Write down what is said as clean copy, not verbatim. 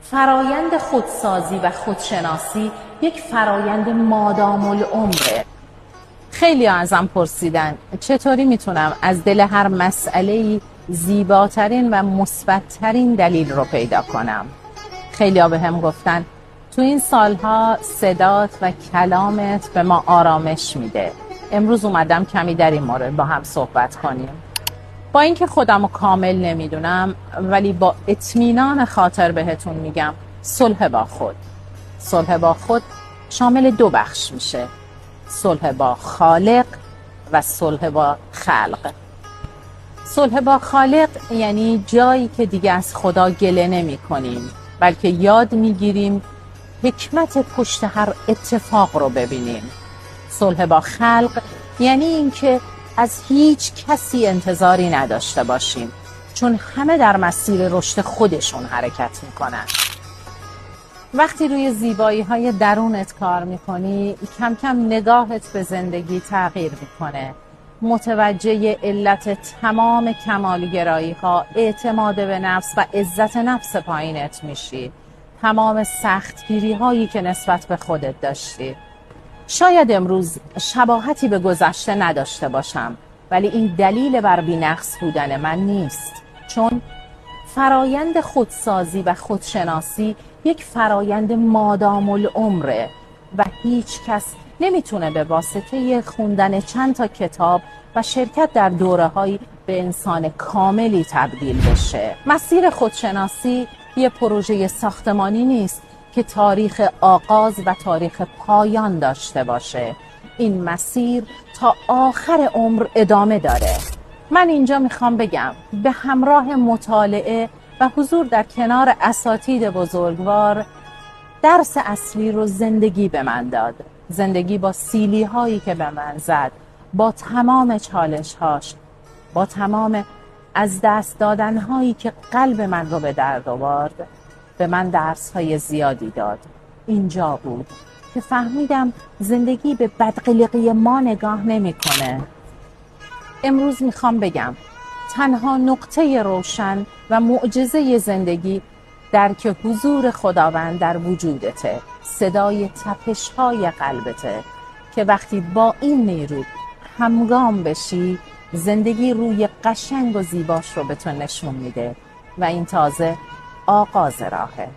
فرایند خودسازی و خودشناسی یک فرایند مادام العمره. خیلی ازم پرسیدن چطوری میتونم از دل هر مسئله‌ای زیباترین و مثبت‌ترین دلیل رو پیدا کنم. خیلی ها به هم گفتن تو این سالها صدات و کلامت به ما آرامش میده. امروز اومدم کمی در این مورد با هم صحبت کنیم. با اینکه خودمو کامل نمیدونم ولی با اطمینان خاطر بهتون میگم صلح با خود. صلح با خود شامل دو بخش میشه: صلح با خالق و صلح با خلق. صلح با خالق یعنی جایی که دیگه از خدا گله نمی کنیم بلکه یاد میگیریم حکمت پشت هر اتفاق رو ببینیم. صلح با خلق یعنی اینکه از هیچ کسی انتظاری نداشته باشیم، چون همه در مسیر رشد خودشون حرکت میکنن. وقتی روی زیبایی‌های درونت کار میکنی کم کم نگاهت به زندگی تغییر میکنه. متوجه علت تمام کمالگرایی‌ها، اعتماد به نفس و عزت نفس پایینت میشی. تمام سختگیری‌هایی که نسبت به خودت داشتی. شاید امروز شباهتی به گذشته نداشته باشم ولی این دلیل بر بی‌نقص بودن من نیست، چون فرایند خودسازی و خودشناسی یک فرایند مادام العمره و هیچ کس نمیتونه به واسطه خوندن چند تا کتاب و شرکت در دوره‌هایی به انسان کاملی تبدیل بشه. مسیر خودشناسی یه پروژه ساختمانی نیست که تاریخ آغاز و تاریخ پایان داشته باشه. این مسیر تا آخر عمر ادامه داره. من اینجا میخوام بگم به همراه مطالعه و حضور در کنار اساتید بزرگوار درس اصلی رو زندگی به من داد. زندگی با سیلی هایی که به من زد، با تمام چالش هاش، با تمام از دست دادن هایی که قلب من رو به درد آورد، به من درس های زیادی داد. اینجا بود که فهمیدم زندگی به بدقلقی ما نگاه نمیکنه. امروز میخوام بگم تنها نقطه روشن و معجزه زندگی درک حضور خداوند در وجودته، صدای تپش های قلبته که وقتی با این نیرو همگام بشی زندگی روی قشنگ و زیباش رو به تو نشون میده و این تازه آغاز راهه.